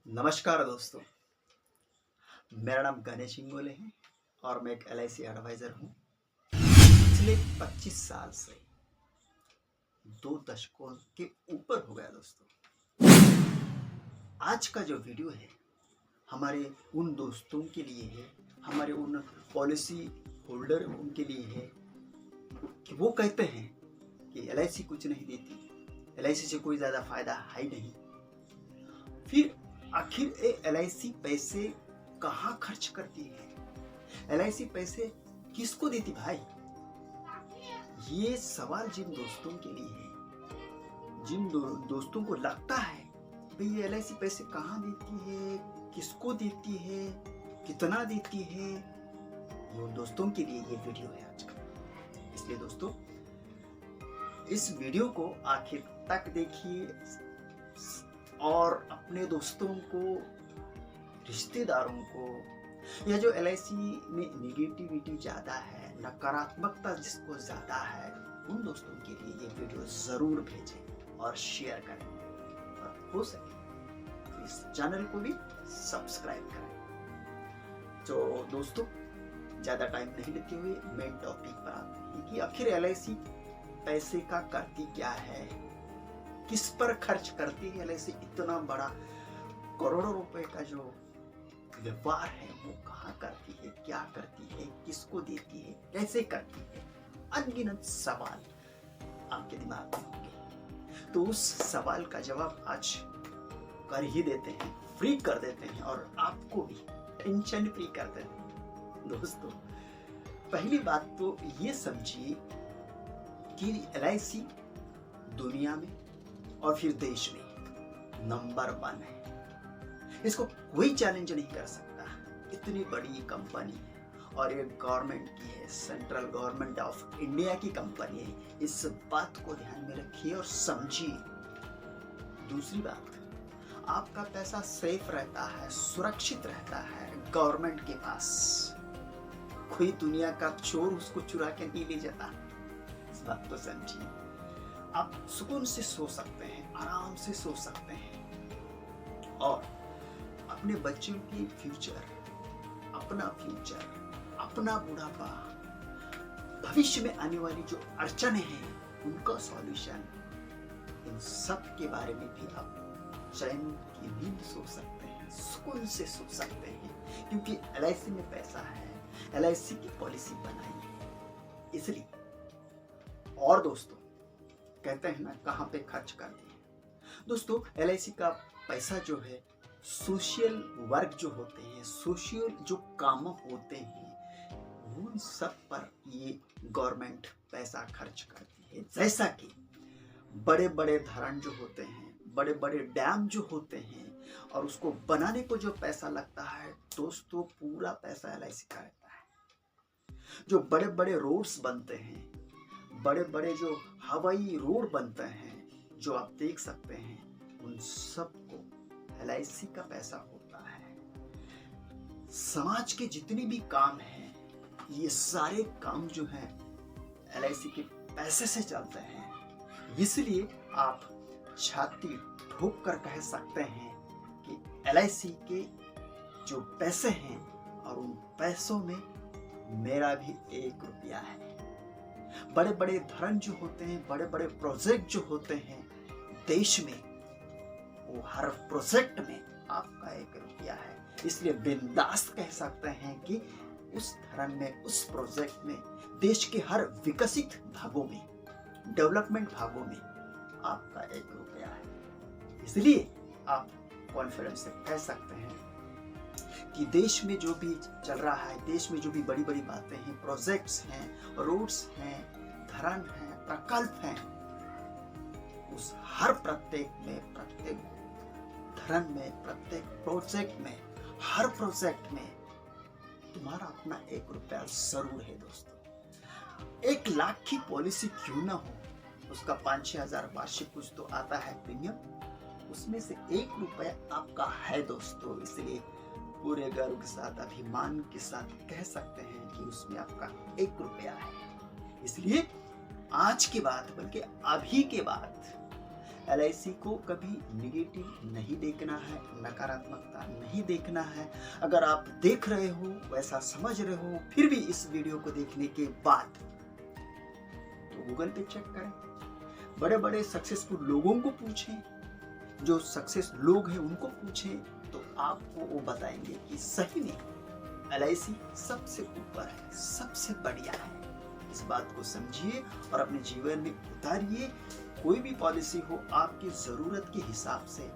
नमस्कार दोस्तों, मेरा नाम गणेश इंगोले है और मैं एक एलआईसी एडवाइज़र हूँ। पिछले 25 साल से 2 दशकों के ऊपर हो गया दोस्तों। आज का जो वीडियो है हमारे उन दोस्तों के लिए है, हमारे उन पॉलिसी होल्डर उनके लिए है कि वो कहते हैं कि एलआईसी कुछ नहीं देती, एलआईसी से कोई ज़्यादा फ़ायदा है ही नहीं। फिर आखिर ये एलआईसी पैसे कहाँ खर्च करती है? एलआईसी पैसे किसको देती भाई? ये सवाल जिन दोस्तों के लिए है, जिन दोस्तों को लगता है भाई ये एलआईसी पैसे कहाँ देती है, किसको देती है, कितना देती है, उन दोस्तों के लिए ये वीडियो है आज का। इसलिए दोस्तों इस वीडियो को आखिर तक देखिए और अपने दोस्तों को, रिश्तेदारों को, या जो एलआईसी में निगेटिविटी ज़्यादा है, नकारात्मकता जिसको ज़्यादा है, उन दोस्तों के लिए ये वीडियो ज़रूर भेजें और शेयर करें और हो सके तो इस चैनल को भी सब्सक्राइब करें। तो दोस्तों ज़्यादा टाइम नहीं लेते हुए मेन टॉपिक पर आते हैं कि आखिर एलआईसी पैसे का करती क्या है, किस पर खर्च करती है एलआईसी। इतना बड़ा करोड़ों रुपए का जो व्यापार है वो कहाँ करती है, क्या करती है, किसको देती है, कैसे करती है, अनगिनत सवाल आपके दिमाग में होंगे। तो उस सवाल का जवाब आज कर ही देते हैं, फ्री कर देते हैं और आपको भी टेंशन फ्री कर देते हैं। दोस्तों पहली बात तो ये समझिए कि एलआईसी दुनिया में और फिर देश में नंबर 1 है। इसको कोई चैलेंज नहीं कर सकता। इतनी बड़ी कंपनी है और ये गवर्नमेंट की है, सेंट्रल गवर्नमेंट ऑफ इंडिया की कंपनी है। इस बात को ध्यान में रखिए और समझिए। दूसरी बात, आपका पैसा सेफ रहता है, सुरक्षित रहता है गवर्नमेंट के पास। कोई दुनिया का चोर उसको चुरा के नहीं ले जाता। इस बात को समझिए। आप सुकून से सो सकते हैं, आराम से सो सकते हैं और अपने बच्चों की फ्यूचर, अपना बुढ़ापा, भविष्य में आने वाली जो अड़चने हैं उनका सॉल्यूशन, इन सब के बारे में भी आप चैन की नींद सो सकते हैं, सुकून से सो सकते हैं, क्योंकि एलआईसी में पैसा है, एलआईसी की पॉलिसी बनाई है इसलिए। और दोस्तों कहते हैं ना कहाँ पे खर्च कर दिए। दोस्तों एलआईसी का पैसा जो है सोशल वर्क जो होते हैं, सोशल जो काम होते हैं, उन सब पर ये गवर्नमेंट पैसा खर्च करती है। जैसा कि बड़े बड़े धरण जो होते हैं, बड़े बड़े डैम जो होते हैं और उसको बनाने को जो पैसा लगता है दोस्तों, पूरा पैसा एलआईसी का रहता है। जो बड़े बड़े रोड्स बनते हैं, बड़े बड़े जो हवाई रोड बनते हैं जो आप देख सकते हैं, उन सब को एलआईसी का पैसा होता है। समाज के जितने भी काम हैं, ये सारे काम जो हैं एलआईसी के पैसे से चलते हैं। इसलिए आप छाती ठोक कर कह सकते हैं कि एलआईसी के जो पैसे हैं और उन पैसों में मेरा भी 1 रुपया है। बड़े बड़े धरण जो होते हैं, बड़े बड़े प्रोजेक्ट जो होते हैं देश में, वो हर प्रोजेक्ट में आपका 1 रुपया है। इसलिए बिंदास कह सकते हैं कि उस धरण में, उस प्रोजेक्ट में, देश के हर विकसित भागों में, डेवलपमेंट भागों में आपका 1 रुपया है। इसलिए आप कॉन्फिडेंस से कह सकते हैं कि देश में जो भी चल रहा है, देश में जो भी बड़ी बड़ी बातें हैं, प्रोजेक्ट्स हैं, रोड्स हैं, धरण हैं, प्रकल्प हैं, उस हर प्रत्येक में, प्रत्येक धरण में, प्रत्येक प्रोजेक्ट में, हर प्रोजेक्ट में तुम्हारा अपना 1 रुपया जरूर है दोस्तों। 1 लाख की पॉलिसी क्यों ना हो, उसका 5-6 हजार वार्षिक कुछ तो आता है प्रीमियम, उसमें से 1 रुपया आपका है दोस्तों। इसलिए पूरे गर्व के साथ, अभिमान के साथ कह सकते हैं कि उसमें आपका 1 रुपया है। इसलिए आज के बाद, बल्कि अभी के बाद LIC को कभी निगेटिव नहीं देखना है, नकारात्मकता नहीं देखना है। अगर आप देख रहे हो, वैसा समझ रहे हो, फिर भी इस वीडियो को देखने के बाद तो गूगल पे चेक करें, बड़े बड़े सक्सेसफुल लोगों को पूछें, जो सक्सेस लोग हैं उनको पूछें, तो आपको वो बताएंगे कि सही में LIC सबसे ऊपर है, सबसे बढ़िया है। इस बात को समझिए और अपने जीवन में उतारिए। कोई भी पॉलिसी हो, आपकी जरूरत के हिसाब से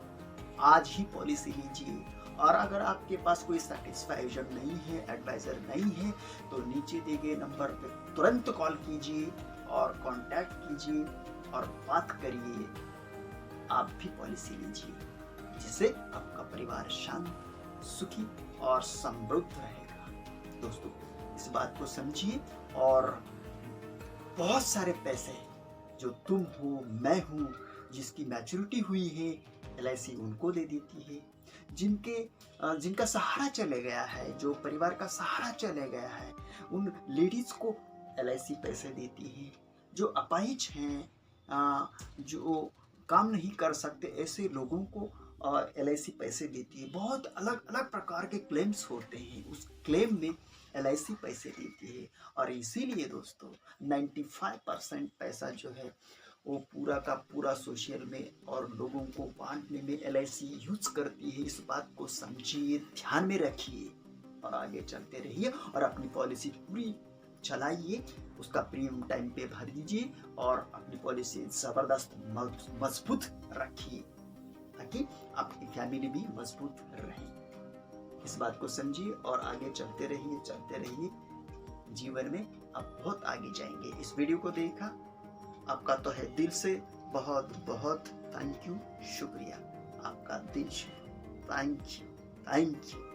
आज ही पॉलिसी लीजिए। और अगर आपके पास कोई सैटिस्फाई एजेंट नहीं है, एडवाइजर नहीं है, तो नीचे दिए गए नंबर पे तुरंत कॉल कीजिए और कांटेक्ट कीजिए और बात करिए। आप भी पॉलिसी लीजिए, जिससे आपका परिवार शांत, सुखी और समृद्ध रहेगा। दोस्तों, इस बात को समझिए। और बहुत सारे पैसे जो तुम हो, मैं हूं, जिसकी मैच्योरिटी हुई है, LIC उनको दे देती है। जिनका सहारा चले गया है, जो परिवार का सहारा चले गया है, उन लेडीज को LIC पैसे देती है। जो अपाहिज हैं, जो काम नहीं कर सकते, ऐसे लोगों को LIC पैसे देती है। बहुत अलग अलग प्रकार के क्लेम्स होते हैं, उस क्लेम में LIC पैसे देती है। और इसीलिए दोस्तों 95% पैसा जो है वो पूरा का पूरा सोशल में और लोगों को बांटने में LIC यूज करती है। इस बात को समझिए, ध्यान में रखिए और आगे चलते रहिए और अपनी पॉलिसी पूरी चलाइए। उसका प्रीमियम टाइम पे भर दीजिए और अपनी पॉलिसी जबरदस्त मजबूत रखिए, ताकि आपकी फैमिली भी मजबूत रहे। इस बात को समझिए और आगे चलते रहिए। जीवन में आप बहुत आगे जाएंगे। इस वीडियो को देखा, आपका तो है दिल से बहुत बहुत थैंक यू, शुक्रिया आपका दिल से। Thank you.